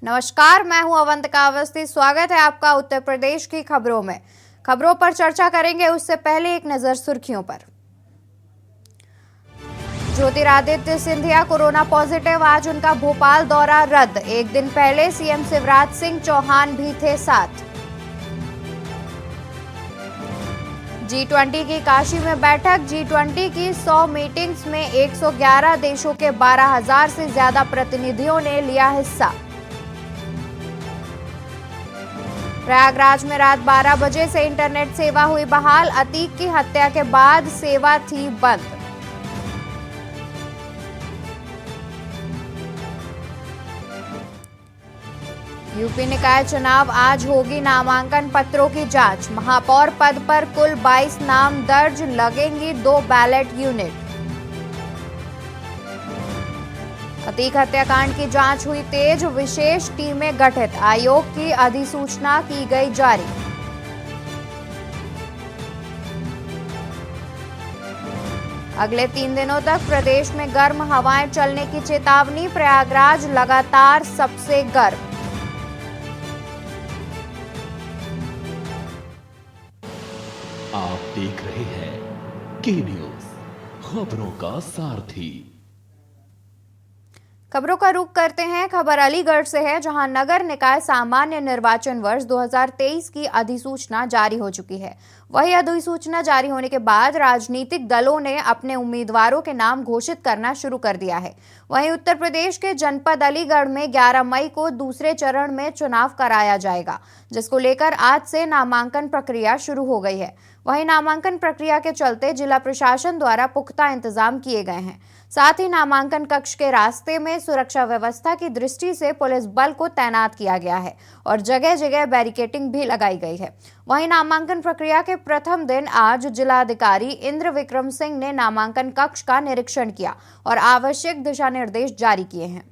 नमस्कार, मैं हूं अवंतिका अवस्थी। स्वागत है आपका उत्तर प्रदेश की खबरों में। खबरों पर चर्चा करेंगे उससे पहले एक नजर सुर्खियों पर। ज्योतिरादित्य सिंधिया कोरोना पॉजिटिव, आज उनका भोपाल दौरा रद्द। एक दिन पहले सीएम शिवराज सिंह चौहान भी थे साथ। G20 की काशी में बैठक। G20 की 100 मीटिंग्स में 111 देशों के 12,000 से ज्यादा प्रतिनिधियों ने लिया हिस्सा। प्रयागराज में रात 12 बजे से इंटरनेट सेवा हुई बहाल। अतीक की हत्या के बाद सेवा थी बंद। यूपी निकाय चुनाव, आज होगी नामांकन पत्रों की जांच। महापौर पद पर कुल 22 नाम दर्ज, लगेंगी 2 बैलेट यूनिट। अतीक हत्याकांड की जांच हुई तेज, विशेष टीमें गठित। आयोग की अधिसूचना की गई जारी। अगले 3 दिनों तक प्रदेश में गर्म हवाएं चलने की चेतावनी। प्रयागराज लगातार सबसे गर्म। आप देख रहे हैं के न्यूज, खबरों का सारथी। खबरों का रुख करते हैं। खबर अलीगढ़ से है, जहां नगर निकाय सामान्य निर्वाचन वर्ष 2023 की अधिसूचना जारी हो चुकी है। वही अधिसूचना जारी होने के बाद राजनीतिक दलों ने अपने उम्मीदवारों के नाम घोषित करना शुरू कर दिया है। वहीं उत्तर प्रदेश के जनपद अलीगढ़ में 11 मई को दूसरे चरण में चुनाव कराया जाएगा, जिसको लेकर आज से नामांकन प्रक्रिया शुरू हो गई है। वहीं नामांकन प्रक्रिया के चलते जिला प्रशासन द्वारा पुख्ता इंतजाम किए गए हैं। साथ ही नामांकन कक्ष के रास्ते में सुरक्षा व्यवस्था की दृष्टि से पुलिस बल को तैनात किया गया है और जगह जगह बैरिकेडिंग भी लगाई गई है। वहीं नामांकन प्रक्रिया के प्रथम दिन आज जिलाधिकारी इंद्र विक्रम सिंह ने नामांकन कक्ष का निरीक्षण किया और आवश्यक दिशा निर्देश जारी किए हैं।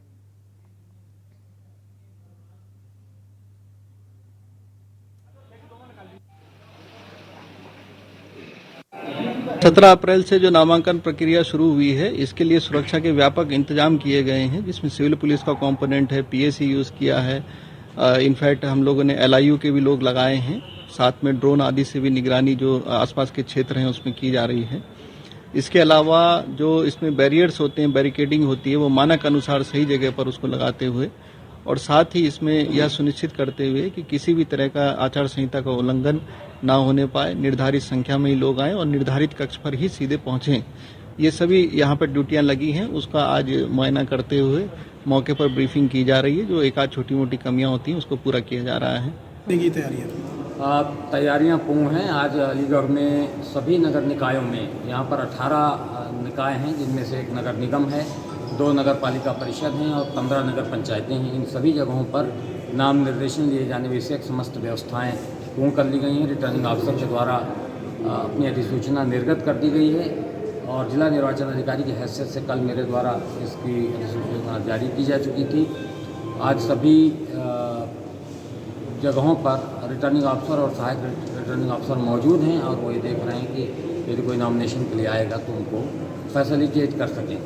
17 अप्रैल से जो नामांकन प्रक्रिया शुरू हुई है, इसके लिए सुरक्षा के व्यापक इंतजाम किए गए हैं, जिसमें सिविल पुलिस का कंपोनेंट है, पीएसी यूज किया है। इनफैक्ट हम लोगों ने एलआईयू के भी लोग लगाए हैं। साथ में ड्रोन आदि से भी निगरानी जो आसपास के क्षेत्र हैं उसमें की जा रही है। इसके अलावा जो इसमें बैरियर्स होते हैं, बैरिकेडिंग होती है, वो मानक अनुसार सही जगह पर उसको लगाते हुए और साथ ही इसमें यह सुनिश्चित करते हुए कि किसी भी तरह का आचार संहिता का उल्लंघन ना होने पाए, निर्धारित संख्या में ही लोग आएं और निर्धारित कक्ष पर ही सीधे पहुंचें। ये सभी यहाँ पर ड्यूटियां लगी हैं, उसका आज मुआयना करते हुए मौके पर ब्रीफिंग की जा रही है। जो एक आध छोटी मोटी कमियां होती हैं उसको पूरा किया जा रहा है। तैयारियां पूर्ण हैं। आज अलीगढ़ में सभी नगर निकायों में यहाँ पर 18 निकाय हैं, जिनमें से एक नगर निगम है, 2 नगर पालिका परिषद हैं और 15 नगर पंचायतें हैं। इन सभी जगहों पर नाम निर्देशन लिए जाने विषयक समस्त व्यवस्थाएं पूर्ण कर ली गई हैं। रिटर्निंग ऑफिसर के द्वारा अपनी अधिसूचना निर्गत कर दी गई है और जिला निर्वाचन अधिकारी की हैसियत से कल मेरे द्वारा इसकी अधिसूचना जारी की जा चुकी थी। आज सभी जगहों पर रिटर्निंग ऑफिसर और सहायक रिटर्निंग ऑफिसर मौजूद हैं और वो ये देख रहे हैं कि यदि कोई नॉमिनेशन के लिए आएगा तो उनको फैसिलिटेट कर सकें।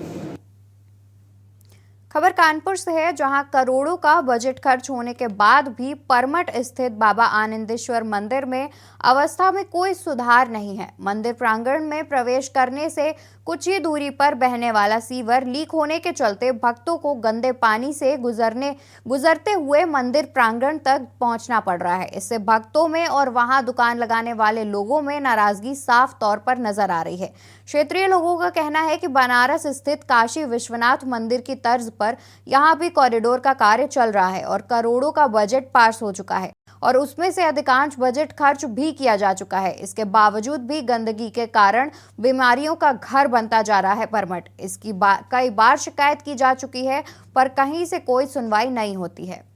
खबर कानपुर से है, जहां करोड़ों का बजट खर्च होने के बाद भी परमठ स्थित बाबा आनंदेश्वर मंदिर में अवस्था में कोई सुधार नहीं है। मंदिर प्रांगण में प्रवेश करने से कुछ ही दूरी पर बहने वाला सीवर लीक होने के चलते भक्तों को गंदे पानी से गुजरते हुए मंदिर प्रांगण तक पहुंचना पड़ रहा है। इससे भक्तों में और वहां दुकान लगाने वाले लोगों में नाराजगी साफ तौर पर नजर आ रही है। क्षेत्रीय लोगों का कहना है कि बनारस स्थित काशी विश्वनाथ मंदिर की तर्ज पर यहां भी कॉरिडोर का कार्य चल रहा है और करोड़ों का बजट पास हो चुका है और उसमें से अधिकांश बजट खर्च भी किया जा चुका है। इसके बावजूद भी गंदगी के कारण बीमारियों का घर बनता जा रहा है परमठ। इसकी कई बार शिकायत की जा चुकी है, पर कहीं से कोई सुनवाई नहीं होती है।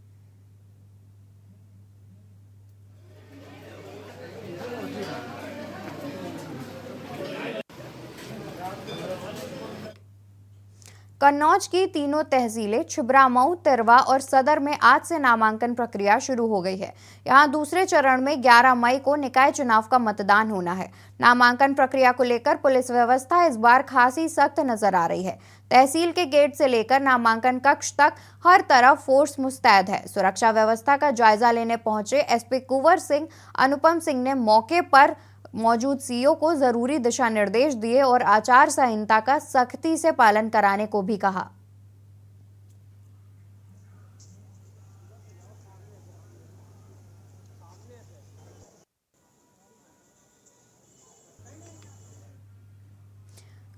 कन्नौज की तीनों तहसीलें छिबरामऊ, तिरवा और सदर में आज से नामांकन प्रक्रिया शुरू हो गई है। यहां दूसरे चरण में 11 मई को निकाय चुनाव का मतदान होना है। नामांकन प्रक्रिया को लेकर पुलिस व्यवस्था इस बार खासी सख्त नजर आ रही है। तहसील के गेट से लेकर नामांकन कक्ष तक हर तरफ फोर्स मुस्तैद है। सुरक्षा व्यवस्था का जायजा लेने पहुंचे एसपी कुंवर सिंह अनुपम सिंह ने मौके पर मौजूद सीओ को जरूरी दिशा निर्देश दिए और आचार संहिता का सख्ती से पालन कराने को भी कहा।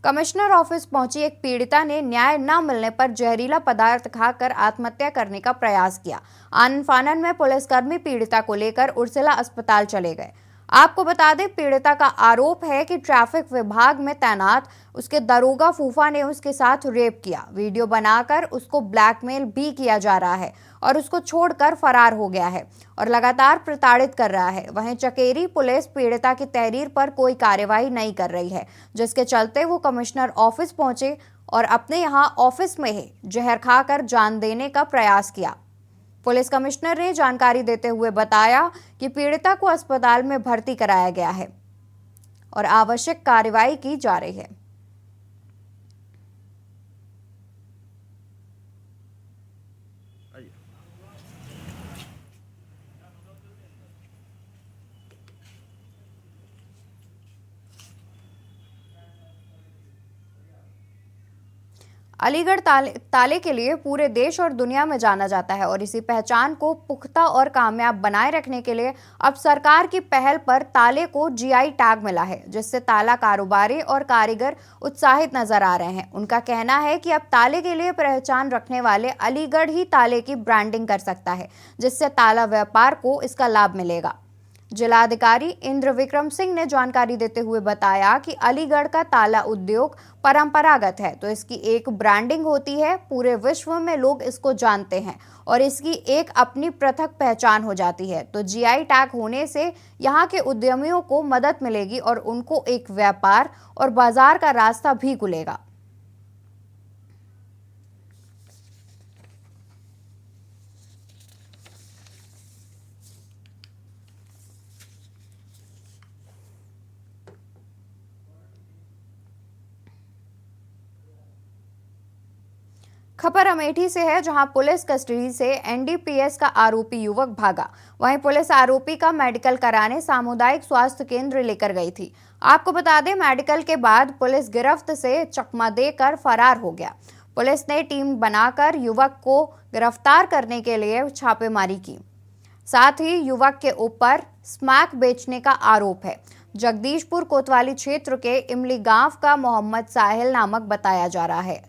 कमिश्नर ऑफिस पहुंची एक पीड़िता ने न्याय न मिलने पर जहरीला पदार्थ खाकर आत्महत्या करने का प्रयास किया। आनन फानन में पुलिसकर्मी पीड़िता को लेकर उर्सिला अस्पताल चले गए। आपको बता दें, पीड़िता का आरोप है कि ट्रैफिक विभाग में तैनात उसके दरोगा फूफा ने उसके साथ रेप किया। वीडियो बनाकर उसको ब्लैकमेल भी किया जा रहा है और उसको छोड़कर फरार हो गया है और लगातार प्रताड़ित कर रहा है। वहीं चकेरी पुलिस पीड़िता की तहरीर पर कोई कार्यवाही नहीं कर रही है, जिसके चलते वो कमिश्नर ऑफिस पहुंचे और अपने यहां ऑफिस में ही जहर खाकर जान देने का प्रयास किया। पुलिस कमिश्नर ने जानकारी देते हुए बताया कि पीड़िता को अस्पताल में भर्ती कराया गया है और आवश्यक कार्रवाई की जा रही है। अलीगढ़ ताले के लिए पूरे देश और दुनिया में जाना जाता है और इसी पहचान को पुख्ता और कामयाब बनाए रखने के लिए अब सरकार की पहल पर ताले को जीआई टैग मिला है, जिससे ताला कारोबारी और कारीगर उत्साहित नजर आ रहे हैं। उनका कहना है कि अब ताले के लिए पहचान रखने वाले अलीगढ़ ही ताले की ब्रांडिंग कर सकता है, जिससे ताला व्यापार को इसका लाभ मिलेगा। जिलाधिकारी इंद्र विक्रम सिंह ने जानकारी देते हुए बताया कि अलीगढ़ का ताला उद्योग परंपरागत है, तो इसकी एक ब्रांडिंग होती है। पूरे विश्व में लोग इसको जानते हैं और इसकी एक अपनी पृथक पहचान हो जाती है। तो जीआई टैग होने से यहाँ के उद्यमियों को मदद मिलेगी और उनको एक व्यापार और बाजार का रास्ता भी खुलेगा। खबर अमेठी से है, जहां पुलिस कस्टडी से एनडीपीएस का आरोपी युवक भागा। वहीं पुलिस आरोपी का मेडिकल कराने सामुदायिक स्वास्थ्य केंद्र लेकर गई थी। आपको बता दें, मेडिकल के बाद पुलिस गिरफ्त से चकमा देकर फरार हो गया। पुलिस ने टीम बनाकर युवक को गिरफ्तार करने के लिए छापेमारी की। साथ ही युवक के ऊपर स्मैक बेचने का आरोप है। जगदीशपुर कोतवाली क्षेत्र के इमली गांव का मोहम्मद साहिल नामक बताया जा रहा है।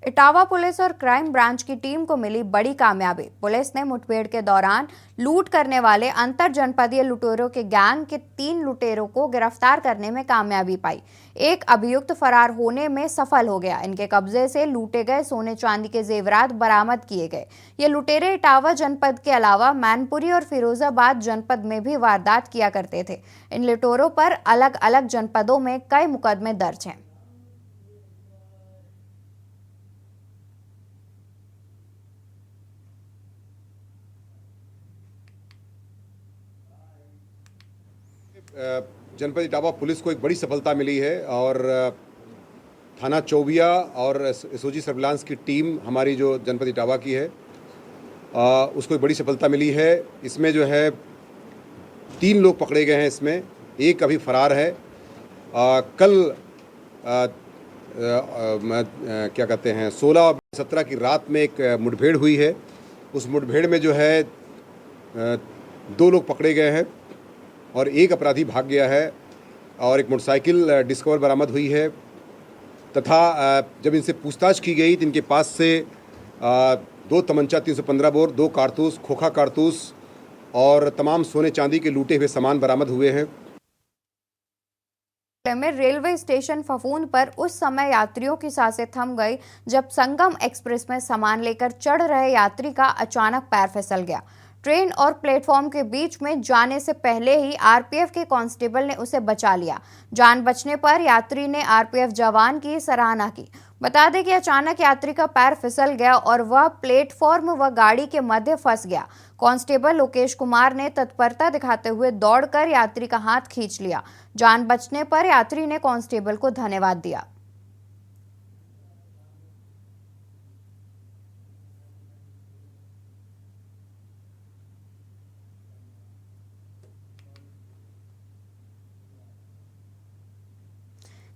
इटावा पुलिस और क्राइम ब्रांच की टीम को मिली बड़ी कामयाबी। पुलिस ने मुठभेड़ के दौरान लूट करने वाले अंतर जनपदीय लुटेरों के गैंग के 3 लुटेरों को गिरफ्तार करने में कामयाबी पाई। एक अभियुक्त फरार होने में सफल हो गया। इनके कब्जे से लूटे गए सोने चांदी के जेवरात बरामद किए गए। ये लुटेरे इटावा जनपद के अलावा मैनपुरी और फिरोजाबाद जनपद में भी वारदात किया करते थे। इन लुटेरों पर अलग अलग जनपदों में कई मुकदमे दर्ज हैं। जनपद इटावा पुलिस को एक बड़ी सफलता मिली है और थाना चौबिया और एसओजी सर्विलांस की टीम हमारी जो जनपद इटावा की है उसको एक बड़ी सफलता मिली है। इसमें जो है 3 लोग पकड़े गए हैं, इसमें एक अभी फरार है। कल क्या कहते हैं 16 और 17 की रात में एक मुठभेड़ हुई है। उस मुठभेड़ में जो है 2 लोग पकड़े गए हैं और एक अपराधी भाग गया है और एक मोटरसाइकिल डिस्कवर बरामद हुई है। तथा जब इनसे पूछताछ की गई तो इनके पास से 2 तमंचा 315 बोर, 2 कारतूस, खोखा कारतूस और तमाम सोने चांदी के लूटे हुए सामान बरामद हुए हैं। में रेलवे स्टेशन फफूंद पर उस समय यात्रियों की सांसें थम गई जब संगम एक्सप्रेस में सामान लेकर चढ़ रहे यात्री का अचानक पैर फिसल गया। ट्रेन और प्लेटफॉर्म के बीच में जाने से पहले ही आरपीएफ के कांस्टेबल ने उसे बचा लिया। जान बचने पर यात्री ने आरपीएफ जवान की सराहना की। बता दें कि अचानक यात्री का पैर फिसल गया और वह प्लेटफॉर्म व गाड़ी के मध्य फंस गया। कांस्टेबल लोकेश कुमार ने तत्परता दिखाते हुए दौड़कर यात्री का हाथ खींच लिया। जान बचने पर यात्री ने कांस्टेबल को धन्यवाद दिया।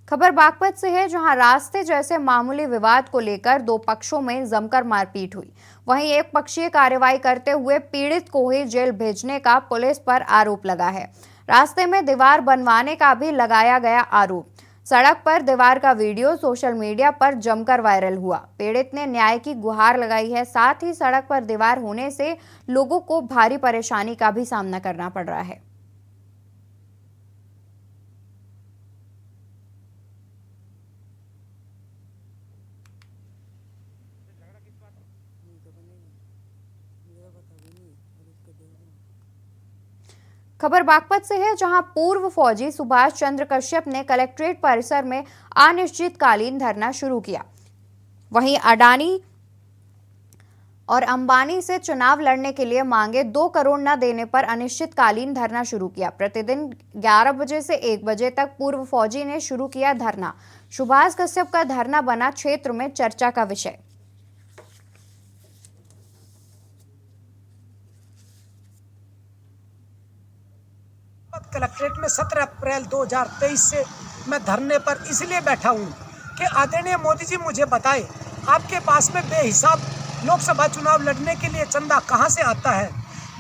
खबर बागपत से है, जहां रास्ते जैसे मामूली विवाद को लेकर दो पक्षों में जमकर मारपीट हुई। वहीं एक पक्षीय कार्रवाई करते हुए पीड़ित को ही जेल भेजने का पुलिस पर आरोप लगा है। रास्ते में दीवार बनवाने का भी लगाया गया आरोप। सड़क पर दीवार का वीडियो सोशल मीडिया पर जमकर वायरल हुआ। पीड़ित ने न्याय की गुहार लगाई है। साथ ही सड़क पर दीवार होने से लोगों को भारी परेशानी का भी सामना करना पड़ रहा है। खबर बागपत से है, जहां पूर्व फौजी सुभाष चंद्र कश्यप ने कलेक्ट्रेट परिसर में अनिश्चितकालीन धरना शुरू किया। वहीं अडानी और अंबानी से चुनाव लड़ने के लिए मांगे 2 करोड़ न देने पर अनिश्चितकालीन धरना शुरू किया। प्रतिदिन 11 बजे से 1 बजे तक पूर्व फौजी ने शुरू किया धरना। सुभाष कश्यप का धरना बना क्षेत्र में चर्चा का विषय। कलेक्ट्रेट में 17 अप्रैल 2023 से मैं धरने पर इसलिए बैठा हूं कि आदरणीय मोदी जी मुझे बताए, आपके पास में बेहिसाब लोकसभा चुनाव लड़ने के लिए चंदा कहां से आता है।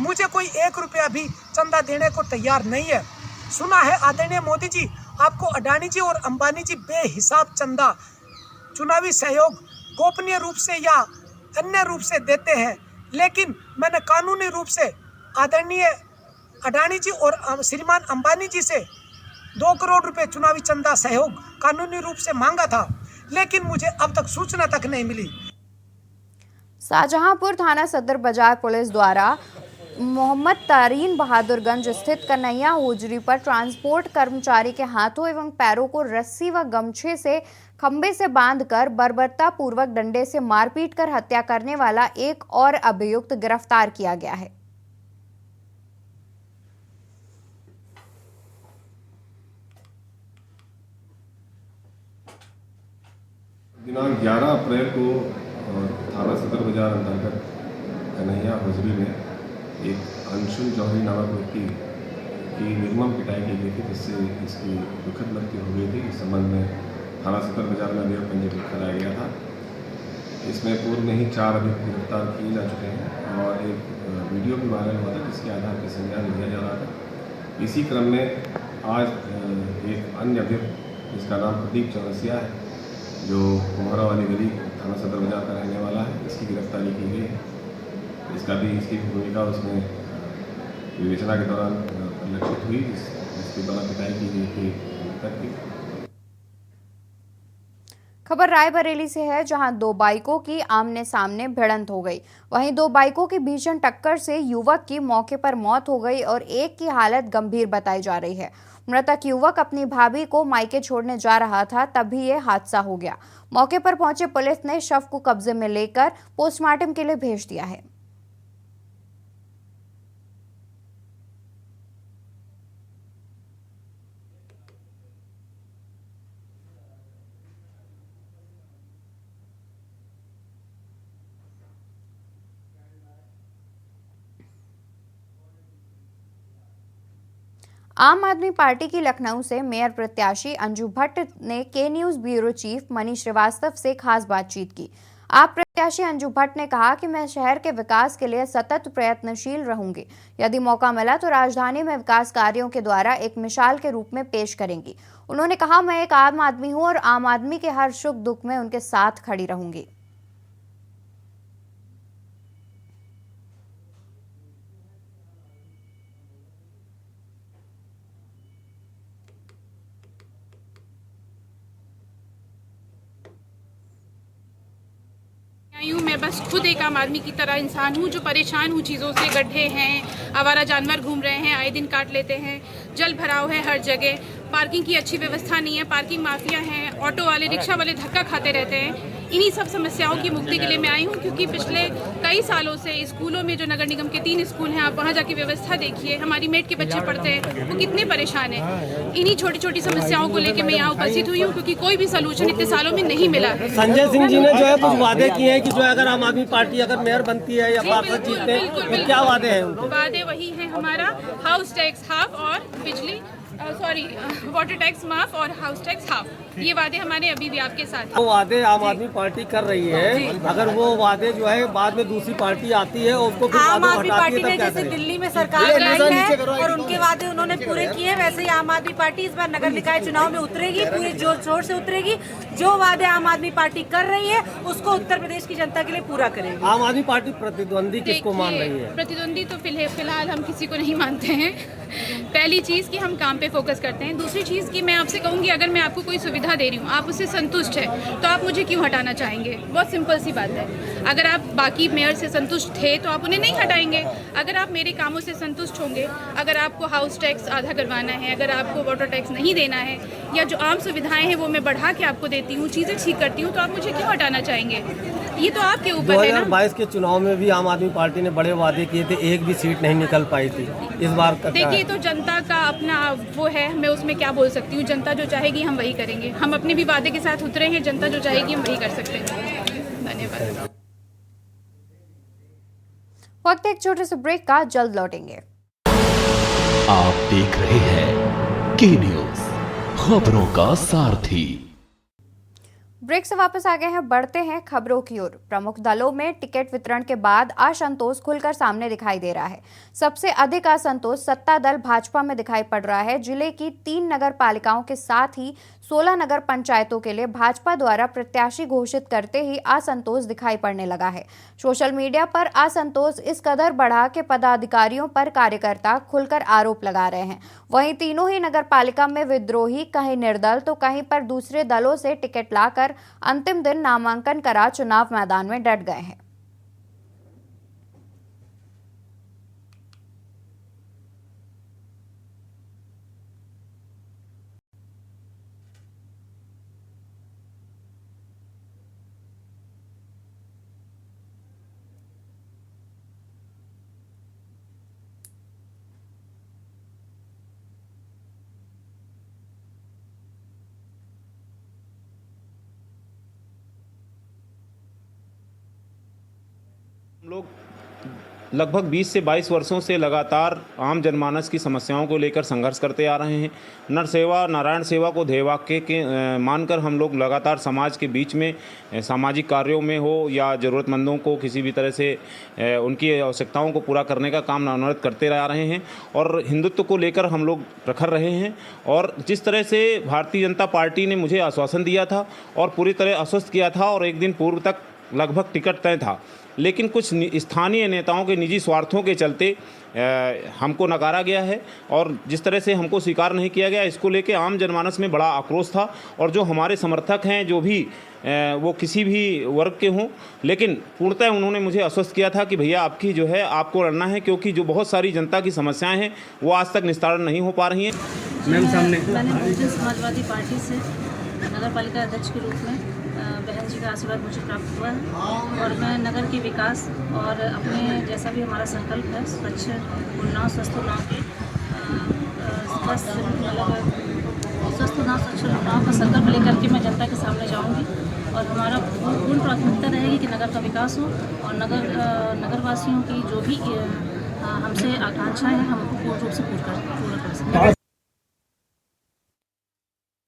मुझे कोई 1 रुपया भी चंदा देने को तैयार नहीं है। सुना है आदरणीय मोदी जी आपको अडानी जी और अंबानी जी बेहिसाब चंदा, चुनावी सहयोग गोपनीय रूप से या अन्य रूप से देते हैं, लेकिन मैंने कानूनी रूप से आदरणीय अडानी जी और श्रीमान अंबानी जी से 2 करोड़ रुपए चुनावी चंदा सहयोग कानूनी रूप से मांगा था, लेकिन मुझे अब तक सूचना तक नहीं मिली। शाहजहांपुर थाना सदर बाजार पुलिस द्वारा मोहम्मद तारीन बहादुरगंज स्थित कन्हैया होजरी पर ट्रांसपोर्ट कर्मचारी के हाथों एवं पैरों को रस्सी व गमछे से खंबे से बांधकर बर्बरता पूर्वक डंडे से मारपीट कर हत्या करने वाला एक और अभियुक्त गिरफ्तार किया गया है। दिनांक 11 अप्रैल को थाना सदर बाजार अंतर्गत कन्हैया होजरी में एक अंशुल जौहरी नामक व्यक्ति की निर्मम पिटाई की गई थी, जिससे इसकी दुखद मृत्यु हो गई थी। इस संबंध में थाना सदर बाजार में अभियोग पंजीकृत कराया गया था। इसमें पूर्व में ही 4 अभियुक्त गिरफ्तार किए जा चुके हैं और एक वीडियो भी वायरल हुआ था, जिसके आधार पर संज्ञान लिया जा रहा था। इसी क्रम में आज एक अन्य अभियुक्त जिसका नाम प्रदीप चौरसिया है, जो कुम्हारा वाली गली थाना सदर बाजार का रहने वाला है, इसकी गिरफ्तारी की गई है। इसकी भूमिका उसमें विवेचना के दौरान परिलक्षित हुई, जिसके द्वारा पिटाई की गई थी। खबर रायबरेली से है, जहां 2 बाइकों की आमने सामने भिड़ंत हो गई। वहीं 2 बाइकों की भीषण टक्कर से युवक की मौके पर मौत हो गई और एक की हालत गंभीर बताई जा रही है। मृतक युवक अपनी भाभी को मायके छोड़ने जा रहा था, तभी यह हादसा हो गया। मौके पर पहुंचे पुलिस ने शव को कब्जे में लेकर पोस्टमार्टम के लिए भेज दिया है। आम आदमी पार्टी की लखनऊ से मेयर प्रत्याशी अंजू भट्ट ने के news bureau chief Manish Shrivastava से खास बातचीत की। आप प्रत्याशी अंजू भट्ट ने कहा कि मैं शहर के विकास के लिए सतत प्रयत्नशील रहूंगी। यदि मौका मिला तो राजधानी में विकास कार्यों के द्वारा एक मिसाल के रूप में पेश करेंगी। उन्होंने कहा, मैं एक आम आदमी हूं और आम आदमी के हर सुख दुख में उनके साथ खड़ी रहूंगी। मैं बस खुद एक आम आदमी की तरह इंसान हूँ जो परेशान हूँ चीज़ों से। गड्ढे हैं, आवारा जानवर घूम रहे हैं, आए दिन काट लेते हैं, जल भराव है हर जगह, पार्किंग की अच्छी व्यवस्था नहीं है, पार्किंग माफिया हैं, ऑटो वाले रिक्शा वाले धक्का खाते रहते हैं। इन्हीं सब समस्याओं की मुक्ति के लिए मैं आई हूँ, क्योंकि पिछले कई सालों से स्कूलों में जो नगर निगम के 3 स्कूल हैं, आप वहाँ जाके व्यवस्था देखिए, हमारी मेट के बच्चे पढ़ते हैं, वो कितने परेशान हैं। इन्हीं छोटी छोटी समस्याओं को लेकर मैं यहाँ उपस्थित हुई हूँ, क्योंकि कोई भी सलूशन इतने सालों में नहीं मिला है। संजय सिंह जी ने जो है कुछ वादे किए हैं कि जो है अगर आम आदमी पार्टी अगर मेयर बनती है या पार्षद जीतते हैं तो क्या वादे हैं उनके? वादे वही है हमारा, हाउस टैक्स हाफ और बिजली वाटर टैक्स माफ और हाउस टैक्स हाफ, ये वादे हमारे अभी भी आपके साथ हैं। वो वादे आम आदमी पार्टी कर रही है, अगर वो वादे जो है बाद में दूसरी पार्टी आती है और उसको आम आदमी पार्टी ने जैसे दिल्ली में सरकार लाई है और उनके वादे उन्होंने पूरे किए, वैसे ही आम आदमी पार्टी इस बार नगर निकाय चुनाव में उतरेगी, पूरे जोर शोर से उतरेगी। जो वादे आम आदमी पार्टी कर रही है उसको उत्तर प्रदेश की जनता के लिए पूरा करेगी। आम आदमी पार्टी प्रतिद्वंदी किसको मान रही है? प्रतिद्वंदी तो फिलहाल हम किसी को नहीं मानते हैं। पहली चीज़ कि हम काम पे फोकस करते हैं। दूसरी चीज़ कि मैं आपसे कहूँगी, अगर मैं आपको कोई सुविधा दे रही हूँ, आप उससे संतुष्ट है, तो आप मुझे क्यों हटाना चाहेंगे? बहुत सिंपल सी बात है। अगर आप बाकी मेयर से संतुष्ट थे तो आप उन्हें नहीं हटाएंगे। अगर आप मेरे कामों से संतुष्ट होंगे, अगर आपको हाउस टैक्स आधा करवाना है, अगर आपको वाटर टैक्स नहीं देना है, या जो आम सुविधाएं हैं वो मैं बढ़ा के आपको देती हूँ, चीज़ें ठीक करती हूँ, तो आप मुझे क्यों हटाना चाहेंगे? ये तो आपके ऊपर है ना। 2022 के चुनाव में भी आम आदमी पार्टी ने बड़े वादे किए थे, एक भी सीट नहीं निकल पाई थी। इस बार देखिए, तो जनता का अपना वो है, मैं उसमें क्या बोल सकती हूँ। जनता जो चाहेगी हम वही करेंगे। हम अपने भी वादे के साथ उतरे हैं, जनता जो चाहेगी हम वही कर सकते हैं। धन्यवाद। वक्त एक छोटे से ब्रेक का, जल्द लौटेंगे। आप देख रहे हैं के न्यूज, खबरों का सारथी। ब्रेक से वापस आ गए हैं, बढ़ते हैं खबरों की ओर। प्रमुख दलों में टिकट वितरण के बाद असंतोष खुलकर सामने दिखाई दे रहा है। सबसे अधिक असंतोष सत्ता दल भाजपा में दिखाई पड़ रहा है। जिले की 3 नगर पालिकाओं के साथ ही 16 नगर पंचायतों के लिए भाजपा द्वारा प्रत्याशी घोषित करते ही असंतोष दिखाई पड़ने लगा है। सोशल मीडिया पर असंतोष इस कदर बढ़ा कि पदाधिकारियों पर कार्यकर्ता खुलकर आरोप लगा रहे हैं। वहीं तीनों ही नगर पालिका में विद्रोही, कहीं निर्दल तो कहीं पर दूसरे दलों से टिकट लाकर अंतिम दिन नामांकन करा चुनाव मैदान में डट गए हैं। हम लोग लगभग 20 से 22 वर्षों से लगातार आम जनमानस की समस्याओं को लेकर संघर्ष करते आ रहे हैं। नर सेवा नारायण सेवा को ध्येयवाक्य के मानकर हम लोग लगातार समाज के बीच में सामाजिक कार्यों में हो या ज़रूरतमंदों को किसी भी तरह से उनकी आवश्यकताओं को पूरा करने का काम अनवरत करते आ रहे हैं और हिंदुत्व को लेकर हम लोग प्रखर रहे हैं। और जिस तरह से भारतीय जनता पार्टी ने मुझे आश्वासन दिया था और पूरी तरह आश्वस्त किया था और एक दिन पूर्व तक लगभग टिकट तय था, लेकिन कुछ स्थानीय नेताओं के निजी स्वार्थों के चलते हमको नकारा गया है और जिस तरह से हमको स्वीकार नहीं किया गया, इसको लेके आम जनमानस में बड़ा आक्रोश था। और जो हमारे समर्थक हैं, जो भी वो किसी भी वर्ग के हों, लेकिन पूर्णतः उन्होंने मुझे आश्वस्त किया था कि भैया आपकी जो है आपको लड़ना है, क्योंकि जो बहुत सारी जनता की समस्याएं हैं वो आज तक निस्तारण नहीं हो पा रही हैं। मैम सामने मैंने बहुजन समाजवादी पार्टी से नगर पालिका अध्यक्ष के रूप में बहन जी का आशीर्वाद मुझे प्राप्त हुआ है और मैं नगर के विकास और अपने जैसा भी हमारा संकल्प है स्वच्छ उन्नाव स्वस्थ उन्नाव के स्वस्थ उन्नाव स्वच्छ उन्नाव का संकल्प लेकर के मैं जनता के सामने जाऊंगी और हमारा पूर्ण प्राथमिकता रहेगी कि नगर का विकास हो और नगरवासियों की जो भी हमसे आकांक्षाएं हैं हम पूर्ण रूप से पूरा कर सकें।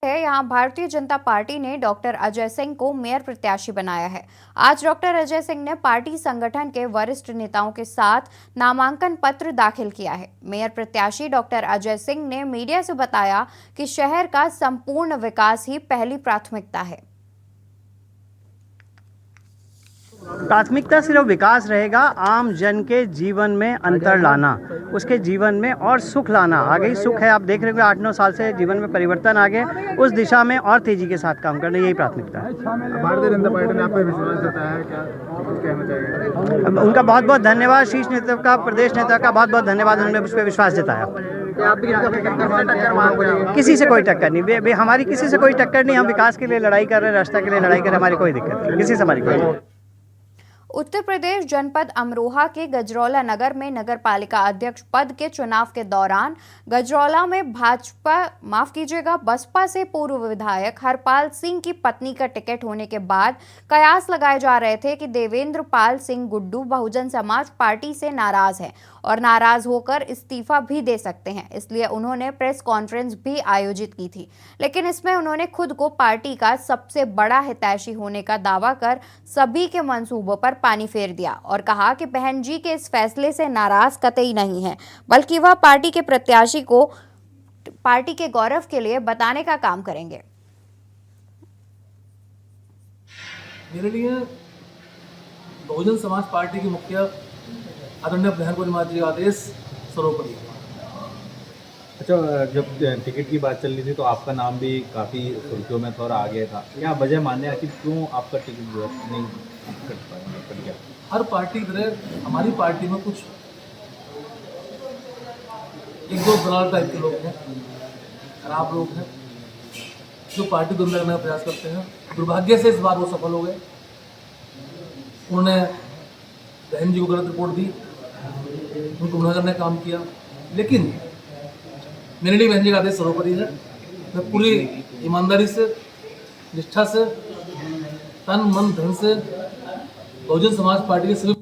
यहाँ भारतीय जनता पार्टी ने डॉक्टर अजय सिंह को मेयर प्रत्याशी बनाया है। आज डॉक्टर अजय सिंह ने पार्टी संगठन के वरिष्ठ नेताओं के साथ नामांकन पत्र दाखिल किया है। मेयर प्रत्याशी डॉक्टर अजय सिंह ने मीडिया से बताया कि शहर का संपूर्ण विकास ही पहली प्राथमिकता है। प्राथमिकता सिर्फ विकास रहेगा, आम जन के जीवन में अंतर लाना, उसके जीवन में और सुख लाना। आगे ही सुख है, आप देख रहे हो 8-9 साल से जीवन में परिवर्तन आ गए, उस दिशा में और तेजी के साथ काम करना, यही प्राथमिकता है। भारतीय जनता पार्टी ने आप पे विश्वास जताया है, क्या कुछ कहना चाहिए? उनका बहुत बहुत धन्यवाद, शीर्ष नेता का, प्रदेश नेता का बहुत बहुत धन्यवाद, उन्होंने उस पर विश्वास जताया। आप भी टक्कर मांग किसी से कोई टक्कर नहीं, हमारी किसी से कोई टक्कर नहीं, हम विकास के लिए लड़ाई कर रहे हैं, राष्ट्र के लिए लड़ाई कर रहे हैं, हमारी कोई दिक्कत नहीं, किसी से हमारी कोई। उत्तर प्रदेश जनपद अमरोहा के गजरौला नगर में नगर पालिका अध्यक्ष पद के चुनाव के दौरान गजरौला में बसपा से पूर्व विधायक हरपाल सिंह की पत्नी का टिकट होने के बाद कयास लगाए जा रहे थे कि देवेंद्र पाल सिंह गुड्डू बहुजन समाज पार्टी से नाराज है और नाराज होकर इस्तीफा भी दे सकते हैं, इसलिए उन्होंने प्रेस कॉन्फ्रेंस भी आयोजित की थी। लेकिन इसमें उन्होंने खुद को पार्टी का सबसे बड़ा हितैषी होने का दावा कर सभी के मंसूबों पर पानी फेर दिया और कहा कि बहन जी के इस फैसले से नाराज कतई नहीं है, बल्कि वह पार्टी के प्रत्याशी को पार्टी के गौरव के लिए बताने का काम करेंगे। मेरे लिए बहुजन समाज पार्टी की मुखिया आदरणीय बहन पूर्णिमा जी का आदेश सर्वोपरि। अच्छा, जब टिकट की बात चल रही थी तो आपका नाम भी काफ़ी सुर्खियों में थोड़ा आगे था, क्या वजह मानने आखिर क्यों आपका टिकट जो है नहीं कट गया? हर पार्टी की तरह हमारी पार्टी में कुछ 1-2 दलाल टाइप के लोग हैं, खराब लोग हैं, जो पार्टी को करने का प्रयास करते हैं। दुर्भाग्य से इस बार वो सफल हो गए, उन्होंने बहन जी को गलत रिपोर्ट दी, उनको गुमराह करने का काम किया। लेकिन मेरे लिए बहन जी का आदेश सर्वोपरि है। मैं पूरी ईमानदारी से, निष्ठा से, तन मन धन से बहुजन समाज पार्टी के सभी।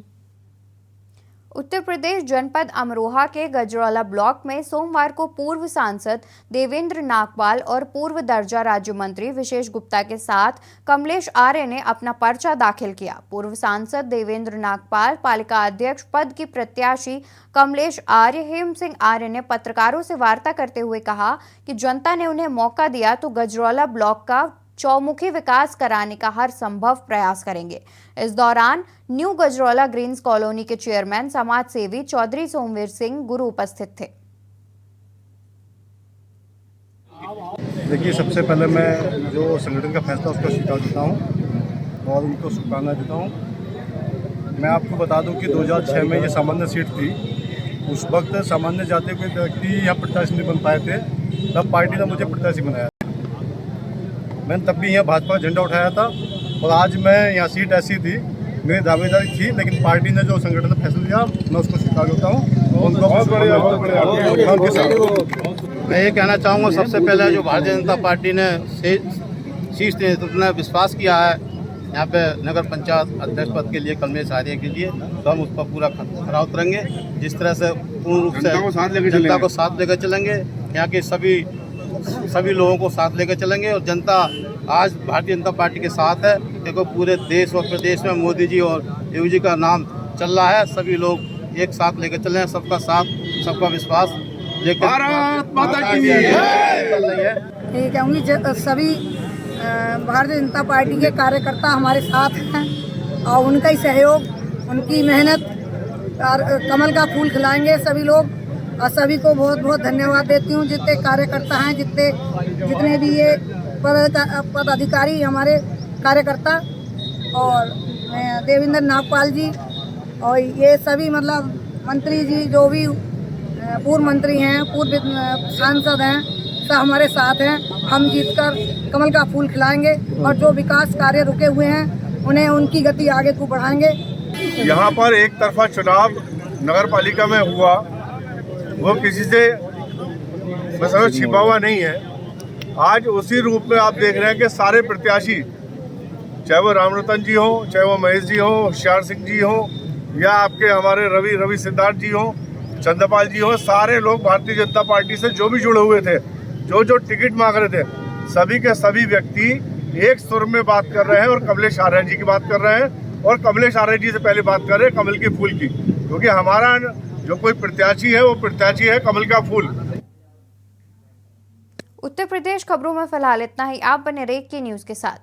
उत्तर प्रदेश जनपद अमरोहा के गजरौला ब्लॉक में सोमवार को पूर्व सांसद देवेंद्र नागपाल और पूर्व दर्जा राज्य मंत्री विशेष गुप्ता के साथ कमलेश आर्य ने अपना पर्चा दाखिल किया। पूर्व सांसद देवेंद्र नागपाल, पालिका अध्यक्ष पद की प्रत्याशी कमलेश आर्य, हेम सिंह आर्य ने पत्रकारों से वार्ता करते हुए कहा कि जनता ने उन्हें मौका दिया तो गजरौला ब्लॉक का चौमुखी विकास कराने का हर संभव प्रयास करेंगे। इस दौरान न्यू गजरौला ग्रीन्स कॉलोनी के चेयरमैन समाज सेवी चौधरी सोमवीर सिंह गुरु उपस्थित थे। देखिए, सबसे पहले मैं जो संगठन का फैसला उसका स्वीकार देता हूँ और उनको शुभकामनाएं देता हूँ। मैं आपको बता दूं कि 2006 में ये सामान्य सीट थी। उस वक्त सामान्य जाति के व्यक्ति यहाँ प्रत्याशी नहीं बन पाए थे, तब पार्टी ने मुझे प्रत्याशी बनाया। मैंने तब भी यहाँ भाजपा का झंडा उठाया था और आज मैं यहाँ सीट ऐसी थी, मेरी दावेदारी थी, लेकिन पार्टी ने जो संगठन ने फैसला लिया मैं उसको स्वीकार करता हूँ। उनको मैं ये कहना चाहूँगा, सबसे पहले जो भारतीय जनता पार्टी ने शीर्ष नेतृत्व ने विश्वास किया है यहाँ पे नगर पंचायत अध्यक्ष पद के लिए कमलेश आर्य के लिए, तो हम उस पर पूरा खरा उतरेंगे। जिस तरह से पूर्ण रूप से जनता को साथ लेकर चलेंगे, यहाँ के सभी लोगों को साथ लेकर चलेंगे और जनता आज भारतीय जनता पार्टी के साथ है। देखो, पूरे देश और प्रदेश में मोदी जी और योगी जी का नाम चल रहा है, सभी लोग एक साथ लेकर चल रहे हैं, सबका साथ, सबका विश्वास लेकर भारत माता की जय चल रही है। ये कहूँगी, सभी भारतीय जनता पार्टी के कार्यकर्ता हमारे साथ हैं और उनका ही सहयोग, उनकी मेहनत और कमल का फूल खिलाएंगे सभी लोग। और सभी को बहुत बहुत धन्यवाद देती हूँ, जितने कार्यकर्ता हैं, जितने भी ये पदाधिकारी हमारे कार्यकर्ता और देवेंद्र नागपाल जी और ये सभी मतलब मंत्री जी, जो भी पूर्व मंत्री हैं, पूर्व सांसद हैं, सब हमारे साथ हैं। हम जीतकर कमल का फूल खिलाएंगे और जो विकास कार्य रुके हुए हैं उन्हें उनकी गति आगे को बढ़ाएंगे। यहाँ पर एक तरफा चुनाव नगर पालिका में हुआ, वो किसी से मतलब छिपा हुआ नहीं है। आज उसी रूप में आप देख रहे हैं कि सारे प्रत्याशी, चाहे वो रामरतन जी हो, चाहे वो महेश जी हो, होशियार सिंह जी हो, या आपके हमारे रवि सिद्धार्थ जी हो, चंद्रपाल जी हो, सारे लोग भारतीय जनता पार्टी से जो भी जुड़े हुए थे, जो टिकट मांग रहे थे, सभी के सभी व्यक्ति एक सुर में बात कर रहे हैं और कमलेश आर्य जी की बात कर रहे हैं। और कमलेश आर्य जी से पहले बात कर रहे हैं कमल के फूल की, क्योंकि हमारा जो कोई प्रत्याशी है वो प्रत्याशी है कमल का फूल। उत्तर प्रदेश खबरों में फिलहाल इतना ही। आप बने रहिए के न्यूज़ के साथ।